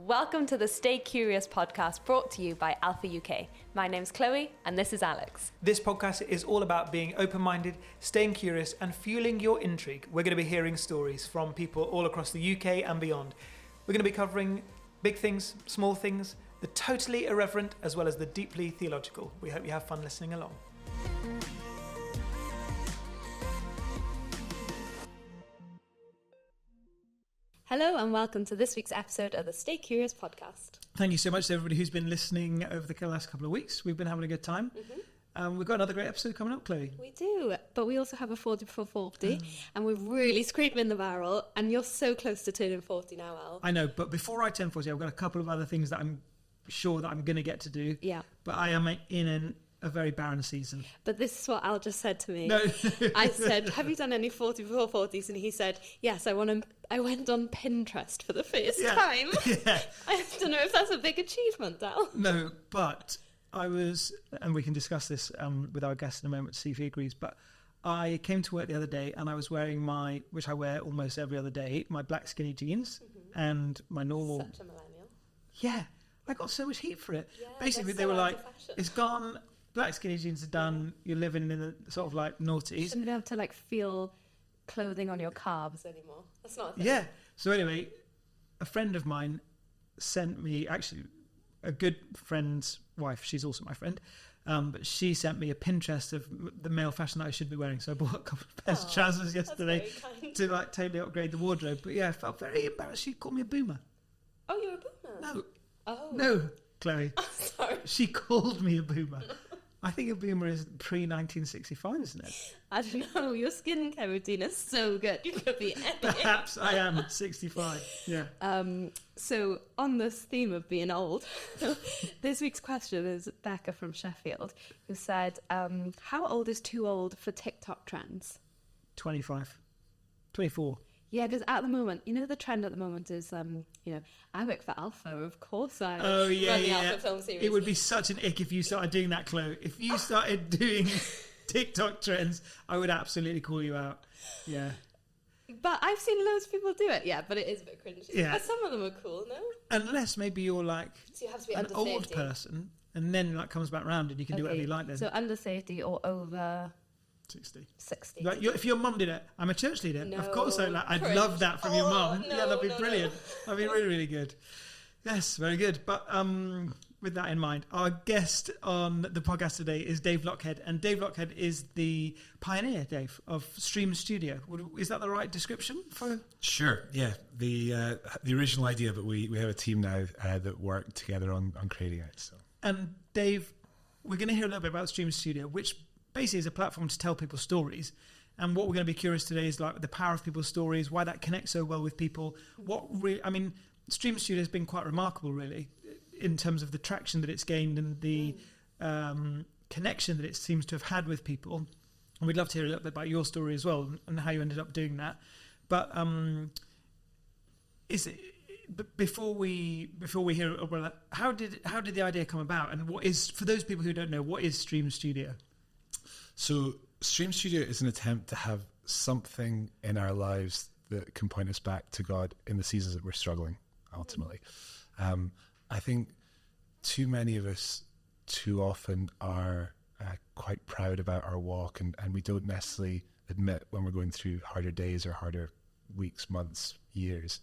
Welcome to the Stay Curious podcast brought to you by Alpha UK. My name's Chloe and this is Alex. This podcast is all about being open-minded, staying curious and fueling your intrigue. We're going to be hearing stories from people all across the UK and beyond. We're going to be covering big things, small things, the totally irreverent as well as the deeply theological. We hope you have fun listening along. Hello and welcome to this week's episode of the Stay Curious podcast. Thank you so much to everybody who's been listening over the last couple of weeks. We've been having a good time. We've got another great episode coming up, Chloe. We do, but we also have a 40 before 40 and we're really scraping the barrel and you're so close to turning 40 now, Al. I know, but before I turn 40, I've got a couple of other things that I'm sure that I'm going to get to do. Yeah. But I am in a very barren season. But this is what Al just said to me. No. I said, have you done any 40 before 40s? And he said, yes, I went on Pinterest for the first time. Yeah. I don't know if that's a big achievement, Al. No, but I was, and we can discuss this with our guest in a moment to see if he agrees, but I came to work the other day and I was wearing which I wear almost every other day, my black skinny jeans and my normal... Such a millennial. Yeah. I got so much heat for it. Yeah, basically, they were like, it's gone, black skinny jeans are done, you're living in the sort of like noughties. You shouldn't be able to like feel clothing on your calves anymore. That's not a thing. Yeah. So anyway, a friend of mine sent me, actually a good friend's wife, she's also my friend, but she sent me a Pinterest of the male fashion that I should be wearing. So I bought a couple of pairs of trousers yesterday to like totally upgrade the wardrobe. But yeah, I felt very embarrassed. She called me a boomer. Oh, you're a boomer? No. Oh. No, Chloe. Sorry. She called me a boomer. I think a boomer is pre-1965, isn't it? I don't know. Your skincare routine is so good. You could be anything. Perhaps I am 65. Yeah. So on this theme of being old, this week's question is Becca from Sheffield, who said, how old is too old for TikTok trends? 25. 24. Yeah, because at the moment, the trend at the moment is, I work for Alpha, of course. I run the Alpha film series. It would be such an ick if you started doing that, Chloe. If you started doing TikTok trends, I would absolutely call you out. Yeah. But I've seen loads of people do it, but it is a bit cringy. Yeah. But some of them are cool, no? Unless maybe you're like so you have to be an under old 30. person, and then like comes back round and you can do whatever you like then. So under 30 or over... 60. Like if your mum did it, I'm a church leader. No, of course, I'd cringe. love that from your mum. No, that'd be no, brilliant. No. That'd be really, really good. Yes, very good. But with that in mind, our guest on the podcast today is Dave Lochhead, and Dave Lochhead is the pioneer, Dave, of Stream Studio. Is that the right description for? Sure. Yeah, the original idea, but we have a team now that work together on creating it. So. And Dave, we're going to hear a little bit about Stream Studio, which basically is a platform to tell people stories. And what we're going to be curious today is like the power of people's stories, why that connects so well with people. Stream Studio has been quite remarkable, really, in terms of the traction that it's gained and the connection that it seems to have had with people. And we'd love to hear a little bit about your story as well and how you ended up doing that. But before we hear about that, how did the idea come about? And what is, for those people who don't know, what is Stream Studio? So Stream Studio is an attempt to have something in our lives that can point us back to God in the seasons that we're struggling, ultimately. I think too many of us too often are quite proud about our walk and we don't necessarily admit when we're going through harder days or harder weeks, months, years.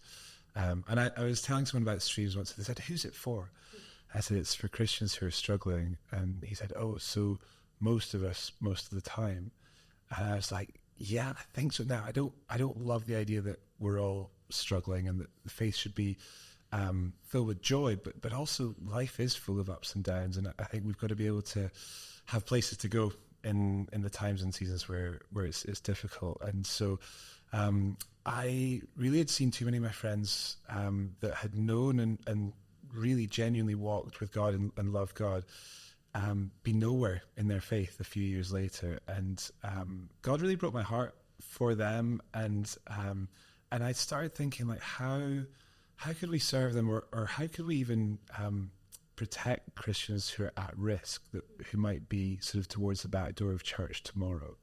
And I was telling someone about streams once, and they said, who's it for? I said, it's for Christians who are struggling. And he said, oh, so most of us, most of the time. And I was like, yeah, I think so. Now, I don't love the idea that we're all struggling and that the faith should be filled with joy, but also life is full of ups and downs. And I think we've got to be able to have places to go in the times and seasons where it's difficult. And so I really had seen too many of my friends that had known and really genuinely walked with God and loved God be nowhere in their faith a few years later. And God really broke my heart for them. And I started thinking, like, how could we serve them, or how could we even protect Christians who are at risk, who might be sort of towards the back door of church tomorrow?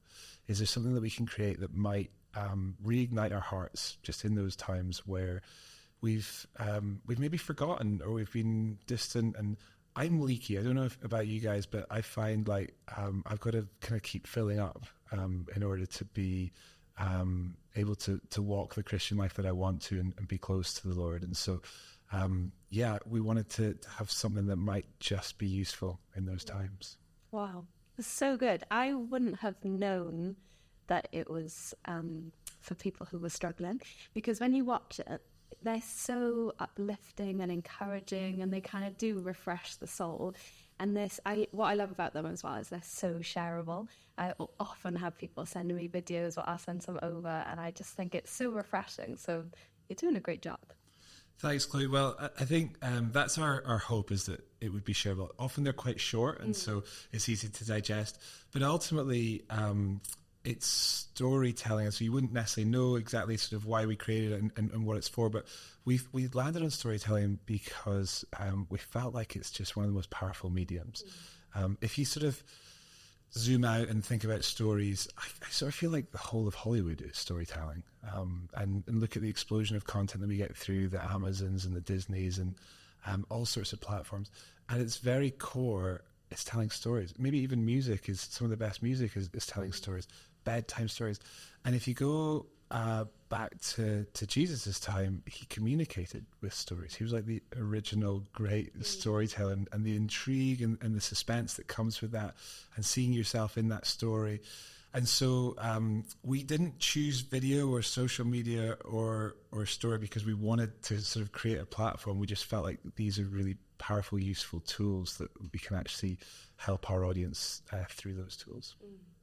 Is there something that we can create that might reignite our hearts just in those times where we've maybe forgotten, or we've been distant. And I'm leaky. I don't know about you guys, but I find like I've got to kind of keep filling up in order to be able to walk the Christian life that I want to, and be close to the Lord. And so, we wanted to have something that might just be useful in those times. Wow, it's so good. I wouldn't have known that it was for people who were struggling, because when you watch it, they're so uplifting and encouraging, and they kind of do refresh the soul. And what I love about them as well is they're so shareable. I will often have people sending me videos, or I'll send some over, and I just think it's so refreshing. So you're doing a great job. Thanks, Chloe. Well, I think that's our hope, is that it would be shareable. Often they're quite short, and so it's easy to digest. But ultimately, it's storytelling, and so you wouldn't necessarily know exactly sort of why we created it and what it's for. But we've landed on storytelling because we felt like it's just one of the most powerful mediums. If you sort of zoom out and think about stories, I sort of feel like the whole of Hollywood is storytelling. And look at the explosion of content that we get through the Amazons and the Disneys and all sorts of platforms. At its very core, it's telling stories. Maybe even music is some of the best music is telling stories, bedtime stories. And if you go back to Jesus' time, he communicated with stories. He was like the original great storyteller, and the intrigue and the suspense that comes with that, and seeing yourself in that story. And so we didn't choose video or social media or story because we wanted to sort of create a platform. We just felt like these are really powerful, useful tools that we can actually help our audience through those tools.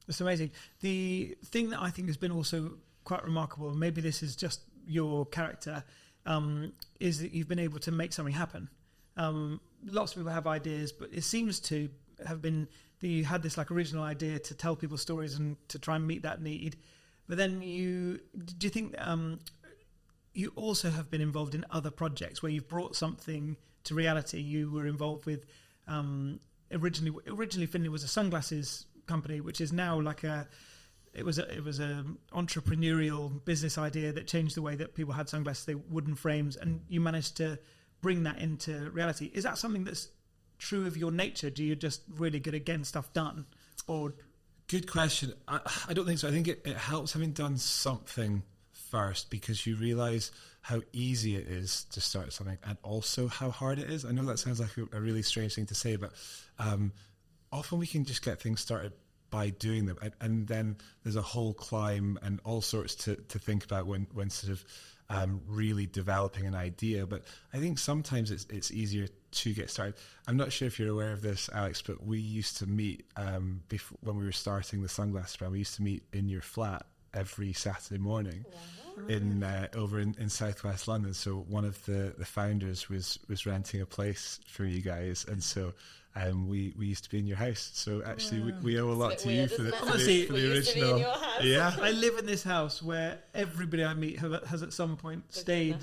It's amazing. The thing that I think has been also quite remarkable, maybe this is just your character, is that you've been able to make something happen. Lots of people have ideas, but it seems to have been that you had this like original idea to tell people stories and to try and meet that need. But then do you think you also have been involved in other projects where you've brought something to reality? You were involved with originally Finley was a sunglasses company, which is now like it was a entrepreneurial business idea that changed the way that people had sunglasses, they wooden frames, and you managed to bring that into reality. Is that something that's true of your nature? Do you just really good at getting stuff done? Or good question. I don't think so. I think it helps having done something first, because you realize how easy it is to start something and also how hard it is. I know that sounds like a really strange thing to say, but often we can just get things started by doing them, and then there's a whole climb and all sorts to think about when sort of really developing an idea. But I think sometimes it's easier to get started. I'm not sure if you're aware of this, Alex, but we used to meet before, when we were starting the sunglasses brand, we used to meet in your flat every Saturday morning. Wow. Over in southwest London. So one of the founders was renting a place for you guys, and so we used to be in your house. So actually we owe a lot to you for the original. Yeah, I live in this house where everybody I meet has at some point stayed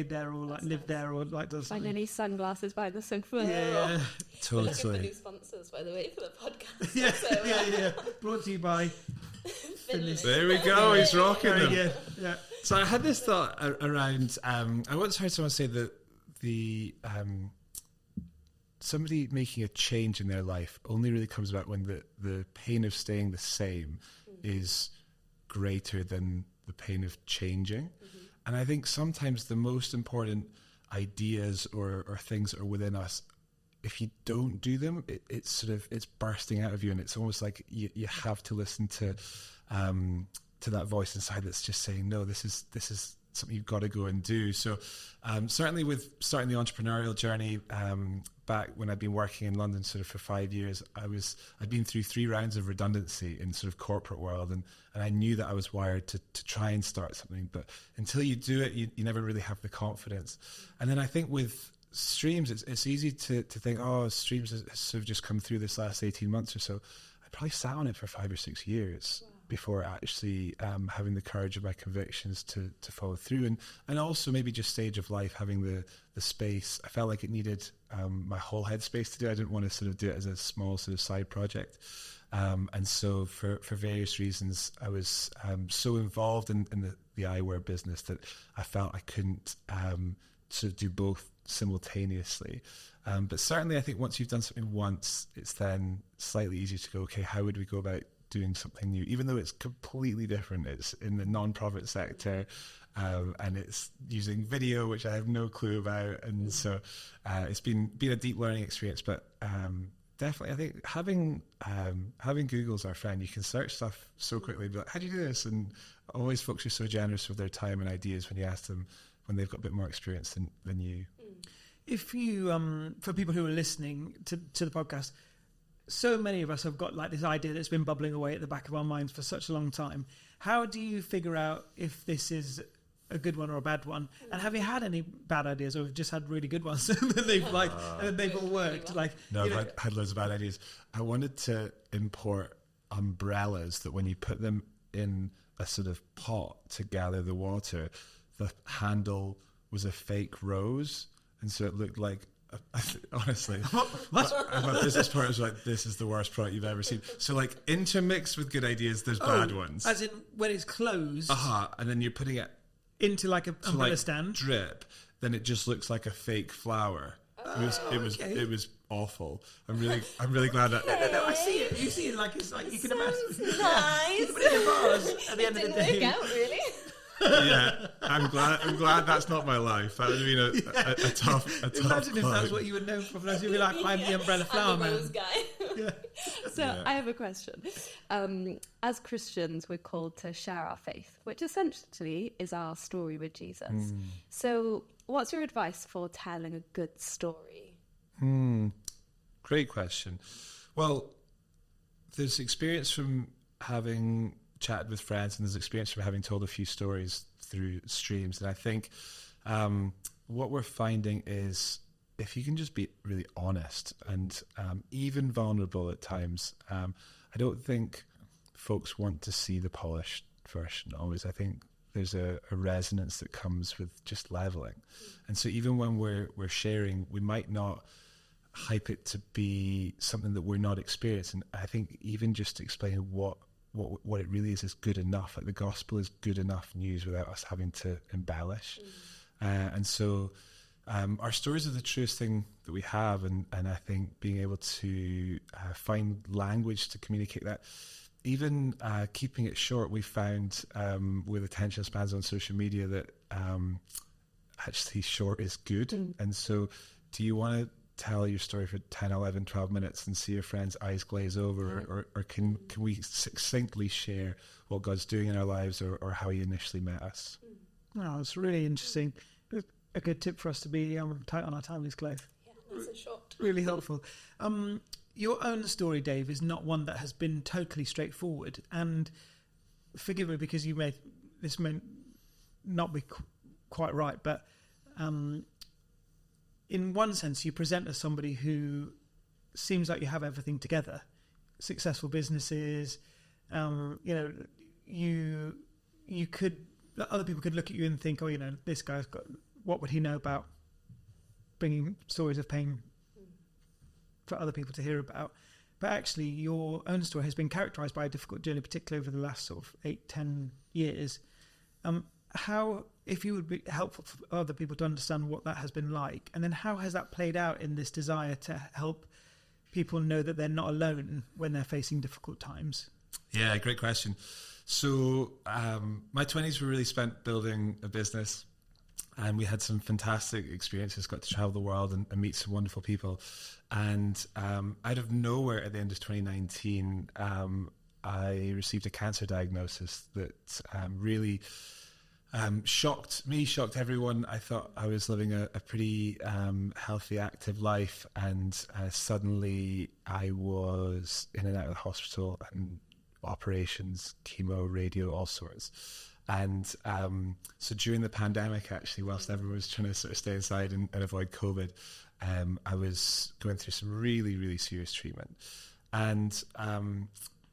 there, or like lived there, or like does find any sunglasses by the sofa. Yeah, totally. Looking for new sponsors, by the way, for the podcast. Yeah, so, yeah. Brought to you by Finley. There we go. He's rocking them. Yeah. So I had this thought around. I once heard someone say that somebody making a change in their life only really comes about when the pain of staying the same is greater than the pain of changing. Mm-hmm. And I think sometimes the most important ideas or things that are within us, if you don't do them, it's bursting out of you, and it's almost like you have to listen to that voice inside that's just saying, no, this is something you've got to go and do. So certainly with starting the entrepreneurial journey, back when I'd been working in London sort of for 5 years, I'd been through 3 rounds of redundancy in sort of corporate world, and I knew that I was wired to try and start something, but until you do it, you never really have the confidence. And then I think with streams, it's easy to think, oh, streams has sort of just come through this last 18 months or so. I probably sat on it for 5 or 6 years. Wow. Before actually having the courage of my convictions to follow through, and also maybe just stage of life, having the space. I felt like it needed my whole head space to do. I didn't want to sort of do it as a small sort of side project, and so for various reasons I was so involved in the eyewear business that I felt I couldn't to do both simultaneously. But certainly I think once you've done something once, it's then slightly easier to go, okay, how would we go about doing something new? Even though it's completely different, it's in the non-profit sector, and it's using video, which I have no clue about. And so it's been a deep learning experience, but definitely I think having Google's our friend. You can search stuff so quickly, but how do you do this? And always folks are so generous with their time and ideas when you ask them, when they've got a bit more experience than you. If you, for people who are listening to the podcast, so many of us have got like this idea that's been bubbling away at the back of our minds for such a long time. How do you figure out if this is a good one or a bad one? And have you had any bad ideas, or have you just had really good ones and they've all worked? Like, no, I've had loads of bad ideas. I wanted to import umbrellas that when you put them in a sort of pot to gather the water, the handle was a fake rose, and so it looked like honestly, my business partner was like, "This is the worst product you've ever seen." So, like, intermixed with good ideas, there's bad ones. As in when it's closed, and then you're putting it into like an umbrella stand, drip. Then it just looks like a fake flower. It was awful. I'm really glad that. No, I see it. You see it like it's like you can imagine. Nice. You can put it in a vase at the end of the day. Didn't work out really. Yeah, I'm glad that's not my life. That would have been a tough Imagine if that's what you would know from us. You'd be like, I'm the umbrella flower man. Rose guy. Yeah. So I have a question. As Christians, we're called to share our faith, which essentially is our story with Jesus. So what's your advice for telling a good story? Great question. Well, there's experience from having chatted with friends, and there's experience from having told a few stories through streams. And I think what we're finding is if you can just be really honest and even vulnerable at times, I don't think folks want to see the polished version always. I think there's a resonance that comes with just leveling. And so even when we're sharing, we might not hype it to be something that we're not experiencing. I think even just explaining what it really is good enough. Like, the gospel is good enough news without us having to embellish. And so our stories are the truest thing that we have, and I think being able to find language to communicate that, even keeping it short, we found with attention spans on social media that actually short is good. And so do you want to tell your story for 10, 11, 12 minutes and see your friend's eyes glaze over, or can we succinctly share what God's doing in our lives, or how he initially met us? Oh, it's really interesting. A good tip for us to be tight on our time is Clive. Yeah, nice and short. Really helpful. Your own story, Dave, is not one that has been totally straightforward, and forgive me because this may not be quite right, but in one sense, you present as somebody who seems like you have everything together. Successful businesses, you could, other people could look at you and think, oh, this guy's got, what would he know about bringing stories of pain for other people to hear about? But actually, your own story has been characterised by a difficult journey, particularly over the last sort of 8-10 years. How, if you would be helpful for other people to understand what that has been like, and then how has that played out in this desire to help people know that they're not alone when they're facing difficult times? Yeah, great question. So my 20s were really spent building a business, and we had some fantastic experiences, got to travel the world and meet some wonderful people. And out of nowhere at the end of 2019, I received a cancer diagnosis that really shocked me, shocked everyone. I thought I was living a pretty healthy, active life, and suddenly I was in and out of the hospital, and operations, chemo, radio, all sorts. And so during the pandemic, actually, whilst everyone was trying to sort of stay inside and avoid COVID, I was going through some really, really serious treatment. And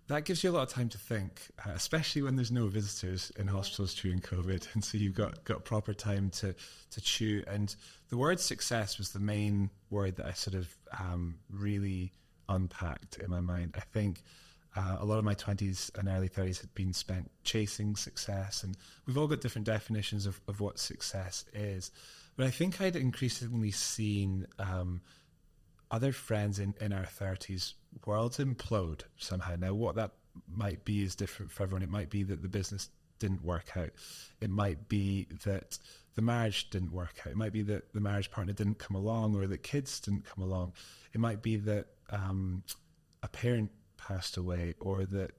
that gives you a lot of time to think, especially when there's no visitors in hospitals during COVID. And so you've got proper time to chew. And the word success was the main word that I sort of really unpacked in my mind. I think a lot of my 20s and early 30s had been spent chasing success, and we've all got different definitions of what success is. But I think I'd increasingly seen other friends in our 30s, worlds implode somehow. Now, what that might be is different for everyone. It might be that the business didn't work out. It might be that the marriage didn't work out. It might be that the marriage partner didn't come along, or that kids didn't come along. It might be that a parent passed away, or that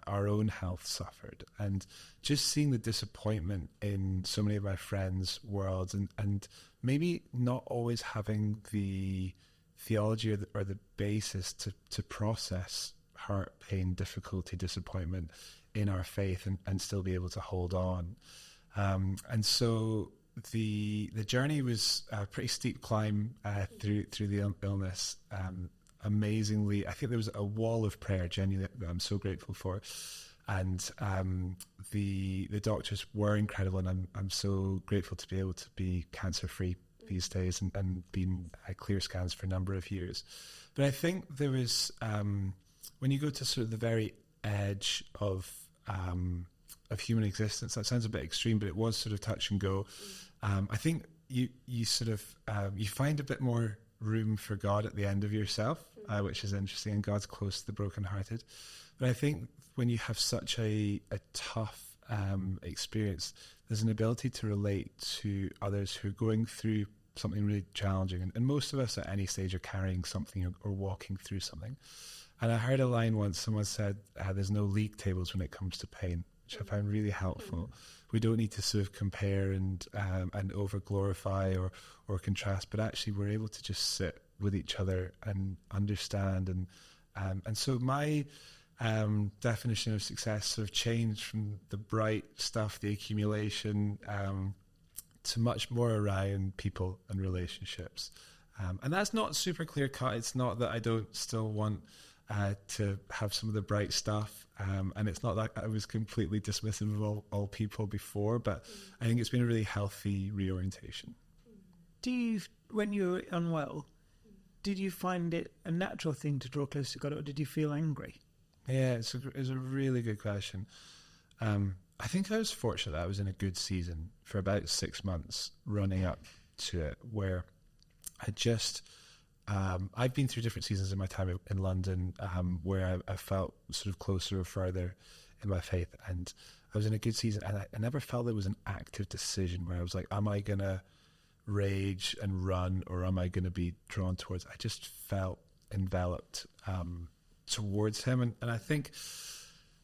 our own health suffered. And just seeing the disappointment in so many of my friends' worlds, and maybe not always having the theology or the basis to process hurt, pain, difficulty, disappointment in our faith, and still be able to hold on. And so the journey was a pretty steep climb through the illness. Amazingly, I think there was a wall of prayer, genuinely, that I'm so grateful for. And the doctors were incredible, and I'm so grateful to be able to be cancer-free these days, and been clear scans for a number of years. But I think there was, when you go to sort of the very edge of human existence, that sounds a bit extreme, but it was sort of touch and go. I think you sort of you find a bit more room for God at the end of yourself, which is interesting, and God's close to the brokenhearted. But I think when you have such a tough experience, there's an ability to relate to others who are going through something really challenging. And most of us at any stage are carrying something or walking through something. And I heard a line once, someone said, there's no league tables when it comes to pain, which I found really helpful. We don't need to sort of compare and over glorify or contrast, but actually we're able to just sit with each other and understand. And so my definition of success sort of changed from the bright stuff, the accumulation, to much more around people and relationships. And that's not super clear cut. It's not that I don't still want to have some of the bright stuff. And it's not that I was completely dismissive of all people before, but I think it's been a really healthy reorientation. When you were unwell, did you find it a natural thing to draw close to God, or did you feel angry? Yeah, it's a really good question. I think I was fortunate that I was in a good season for about 6 months running up to it, where I just... I've been through different seasons in my time in London where I felt sort of closer or further in my faith, and I was in a good season, and I never felt there was an active decision where I was like, am I going to rage and run, or am I going to be drawn towards? I just felt enveloped towards him, and I think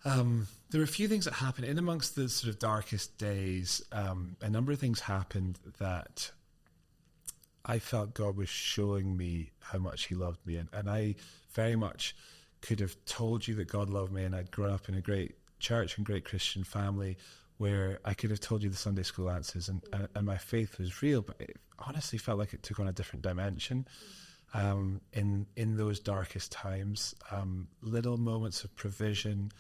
there were a few things that happened in amongst the sort of darkest days. A number of things happened that I felt God was showing me how much he loved me. And I very much could have told you that God loved me, and I'd grown up in a great church and great Christian family where I could have told you the Sunday school answers, and my faith was real, but it honestly felt like it took on a different dimension in those darkest times. Little moments of provision.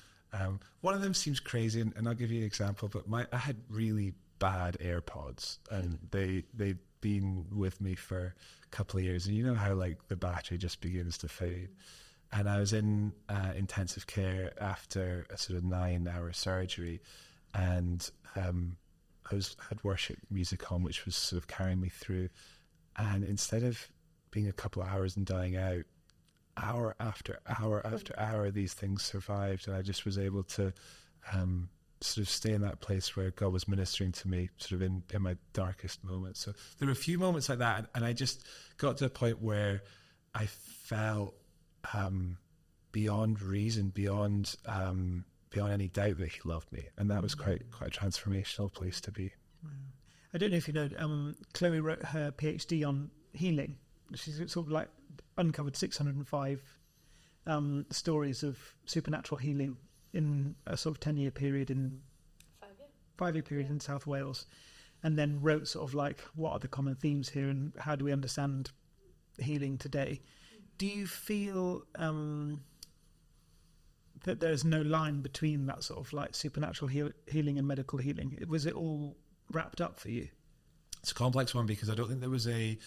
One of them seems crazy, and I'll give you an example, but I had really bad AirPods, and they'd been with me for a couple of years, and you know how like the battery just begins to fade. And I was in intensive care after a sort of 9-hour surgery, and had worship music on, which was sort of carrying me through. And instead of being a couple of hours and dying out, hour after hour after hour, these things survived, and I just was able to sort of stay in that place where God was ministering to me sort of in my darkest moments. So there were a few moments like that, and I just got to a point where I felt beyond reason, beyond any doubt that he loved me, and that was quite a transformational place to be. Wow. I don't know if you know, Chloe wrote her PhD on healing. She's sort of like uncovered 605 stories of supernatural healing in a sort of 10-year period, in 5-year period in South Wales, and then wrote sort of like, what are the common themes here, and how do we understand healing today? Do you feel that there's no line between that sort of like supernatural healing and medical healing? Was it all wrapped up for you? It's a complex one, because I don't think there was a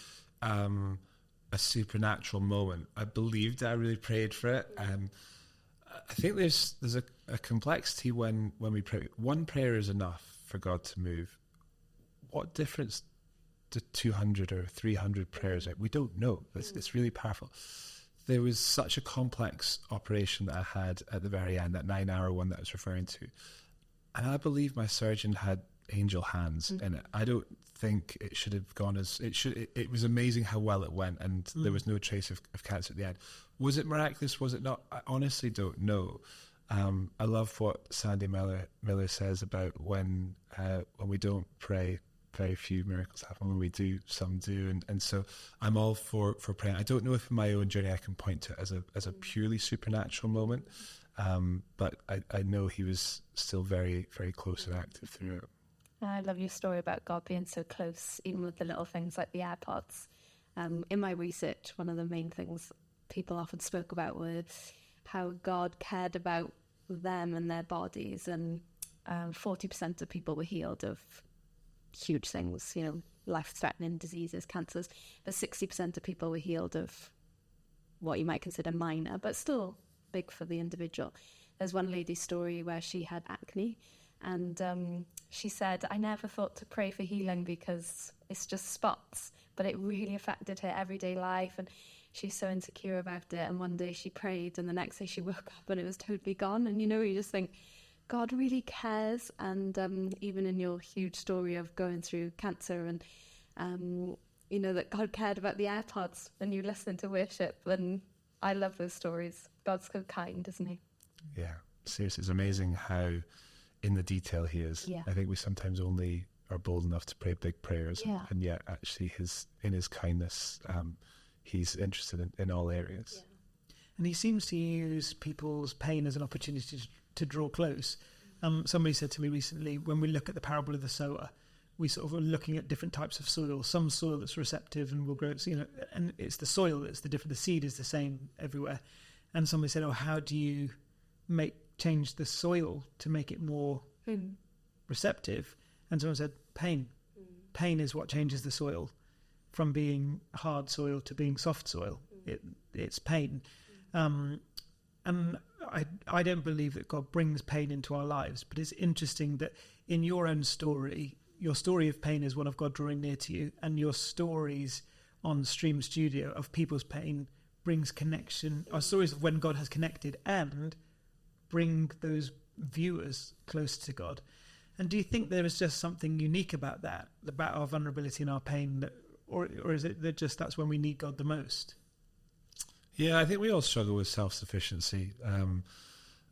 supernatural moment. I believed it, I really prayed for it. I think there's a complexity when we pray. One prayer is enough for God to move. What difference to 200 or 300 prayers out. We don't know. It's really powerful. There was such a complex operation that I had at the very end, that 9-hour one that I was referring to. And I believe my surgeon had angel hands in it. I don't think it should have gone as it should. It was amazing how well it went, and there was no trace of cancer at the end. Was it miraculous? Was it not? I honestly don't know. I love what Sandy Miller says about when we don't pray, very few miracles happen. When we do, some do, and so I'm all for praying. I don't know if in my own journey I can point to it as a purely supernatural moment, but I know he was still very, very close and active through it. I love your story about God being so close, even with the little things like the AirPods. In my research, one of the main things people often spoke about was how God cared about them and their bodies, and 40% of people were healed of huge things, life-threatening diseases, cancers, but 60% of people were healed of what you might consider minor, but still big for the individual. There's one lady's story where she had acne, and she said, I never thought to pray for healing because it's just spots, but it really affected her everyday life, and she's so insecure about it. And one day she prayed, and the next day she woke up and it was totally gone. And you just think, God really cares. And even in your huge story of going through cancer, and that God cared about the AirPods and you listening to worship. And I love those stories. God's so kind, isn't he? Yeah, seriously, it's amazing how in the detail he is. Yeah. I think we sometimes only are bold enough to pray big prayers, and yet actually in his kindness, he's interested in all areas. Yeah. And he seems to use people's pain as an opportunity to draw close. Somebody said to me recently, when we look at the parable of the sower, we sort of are looking at different types of soil. Some soil that's receptive and will grow, and it's the soil that's the different. The seed is the same everywhere. And somebody said, how do you change the soil to make it more receptive? And someone said, pain. Pain is what changes the soil from being hard soil to being soft soil. It's pain. And I don't believe that God brings pain into our lives, but it's interesting that in your own story, your story of pain is one of God drawing near to you, and your stories on Stream Studio of people's pain brings connection, or stories of when God has connected and bring those viewers close to God. And do you think there is just something unique about that, about our vulnerability and our pain, or is it that just that's when we need God the most? Yeah, I think we all struggle with self-sufficiency.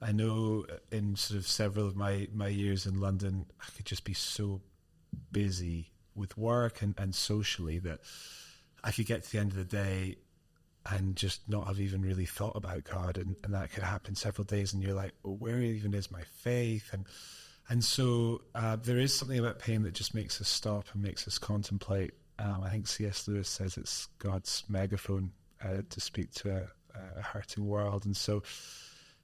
I know in sort of several of my years in London, I could just be so busy with work and socially that I could get to the end of the day and just not have even really thought about God, and that could happen several days, and you're like, well, where even is my faith? And so there is something about pain that just makes us stop and makes us contemplate. I think C.S. Lewis says it's God's megaphone to speak to a hurting world. And so,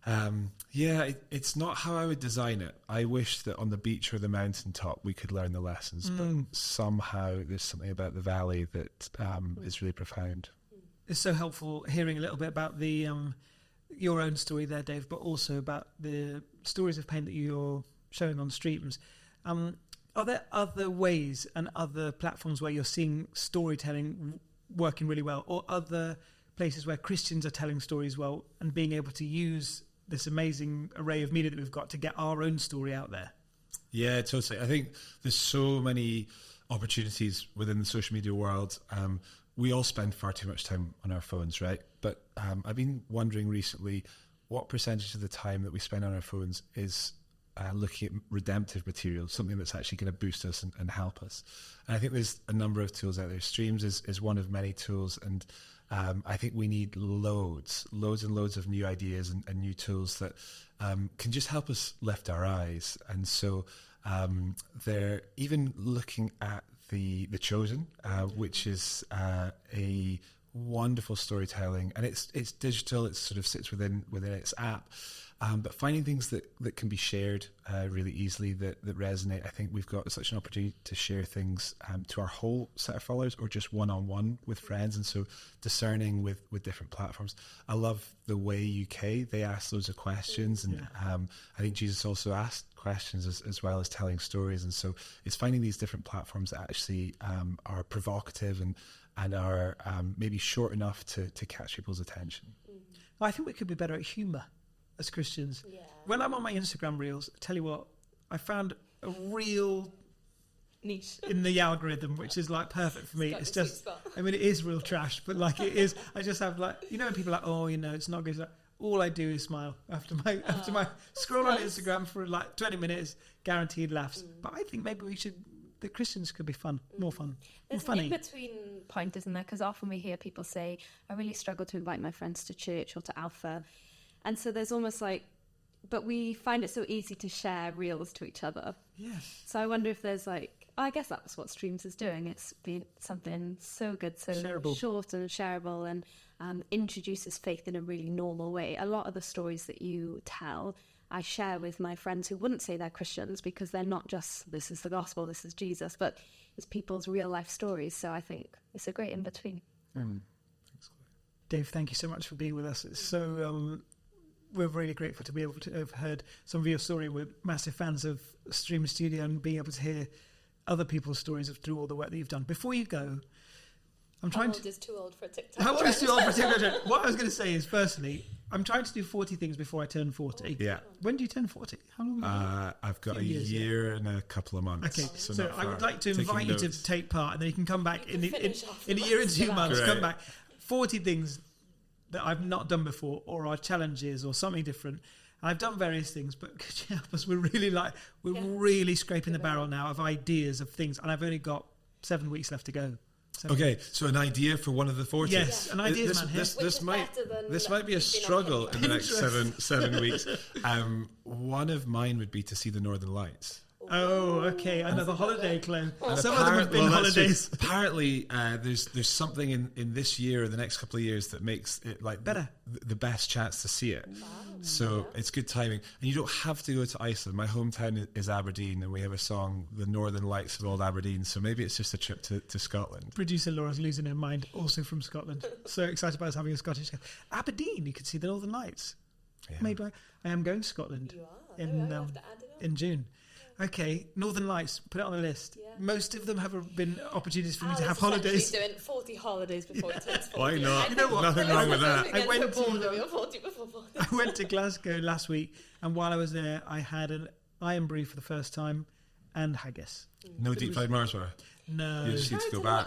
it's not how I would design it. I wish that on the beach or the mountaintop we could learn the lessons, but somehow there's something about the valley that is really profound. It's so helpful hearing a little bit about the your own story there, Dave, but also about the stories of pain that you're showing on streams. Are there other ways and other platforms where you're seeing storytelling working really well, or other places where Christians are telling stories well and being able to use this amazing array of media that we've got to get our own story out there? Yeah, totally. I think there's so many opportunities within the social media world. We all spend far too much time on our phones, right? But I've been wondering recently what percentage of the time that we spend on our phones is looking at redemptive material, something that's actually going to boost us and help us. And I think there's a number of tools out there. Streams is one of many tools, and I think we need loads and loads of new ideas and new tools that can just help us lift our eyes. And so they're even looking at the Chosen, which is a wonderful storytelling, and it's digital. It sort of sits within its app. But finding things that can be shared really easily, that resonate. I think we've got such an opportunity to share things to our whole set of followers, or just one-on-one with friends. And so discerning with different platforms. I love the way UK, they ask loads of questions. And I think Jesus also asked questions as well as telling stories. And so it's finding these different platforms that actually are provocative and are maybe short enough to catch people's attention. I think we could be better at humour as Christians. Yeah. When I'm on my Instagram reels, I tell you what, I found a real Niche. in the algorithm, which is like perfect for me. Got It's your just, sweet spot. I mean, it is real trash, but like it is. I just have like, you know, when people are like, oh, you know, it's not good. It's like, all I do is smile after my scroll on Instagram for like 20 minutes, guaranteed laughs. But I think maybe the Christians could be fun, more fun, There's more an funny. in-between point, isn't there? Because often we hear people say, I really struggle to invite my friends to church or to Alpha. And so there's almost like, but we find it so easy to share reels to each other. Yes. So I wonder if there's like, I guess that's what Streams is doing. It's been something so good, so Shareable. short and shareable, and introduces faith in a really normal way. A lot of the stories that you tell, I share with my friends who wouldn't say they're Christians, because they're not just, this is the gospel, this is Jesus, but it's people's real life stories. So I think it's a great in-between. Dave, thank you so much for being with us. It's so we're really grateful to be able to have heard some of your story. We're massive fans of Stream Studio and being able to hear other people's stories through all the work that you've done. Before you go, I'm trying to... is too old for a TikTok. How old is too old for a TikTok trend? What I was going to say is, firstly, I'm trying to do 40 things before I turn 40. Yeah. When do you turn 40? How long? I've got a Few years, year and a couple of months. Okay, so not I would far. like to Taking invite you to notes. take part, and then you can come back You in can a finish off year and the 2 rest months. of Come that. back. 40 things that I've not done before, or are challenges, or something different. I've done various things, but could you help us? We're really scraping the barrel now of ideas of things, and I've only got 7 weeks left to go. Okay, so an idea for one of the 40. Yes, an idea, man. This might be a struggle in the next seven weeks. One of mine would be to see the Northern Lights. Oh, okay, another holiday clue. Some of them have Apparent- been well, that's holidays. true. Apparently, there's something in this year or the next couple of years that makes it like Better. the best chance to see it. So it's good timing, and you don't have to go to Iceland. My hometown is Aberdeen, and we have a song, "The Northern Lights of Old Aberdeen." So maybe it's just a trip to Scotland. Producer Laura's losing her mind, also from Scotland. So excited about us having a Scottish guest. Aberdeen, you could see the Northern Lights. Yeah. Maybe I am going to Scotland You are. in There we are, you have to add it on. in June. Okay, Northern Lights, put it on the list. Yeah. Most of them have been opportunities for me to Alice have is actually holidays. doing 40 holidays before he turns 40. Why not? You know what? Nothing wrong with that. I went to- 40 before 40. I went to Glasgow last week, and while I was there, I had an iron brew for the first time and haggis. No deep fried Mars bar. No, You just need to go back.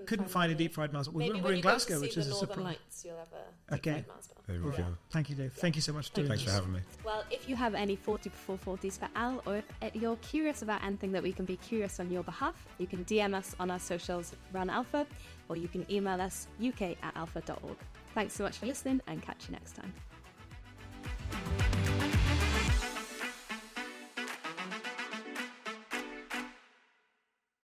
couldn't find a deep fried Mars. We Maybe were when in you go to Glasgow, see which the was a Northern surprise. Lights, you'll have a Okay. deep fried Mars bar. There we go. Thank you, Dave. Thank you so much for doing Thanks this. for having me. Well, if you have any 40 before 40s for Al, or if you're curious about anything that we can be curious on your behalf, you can DM us on our socials, Run Alpha, or you can email us uk@alpha.org. Thanks so much for listening, and catch you next time.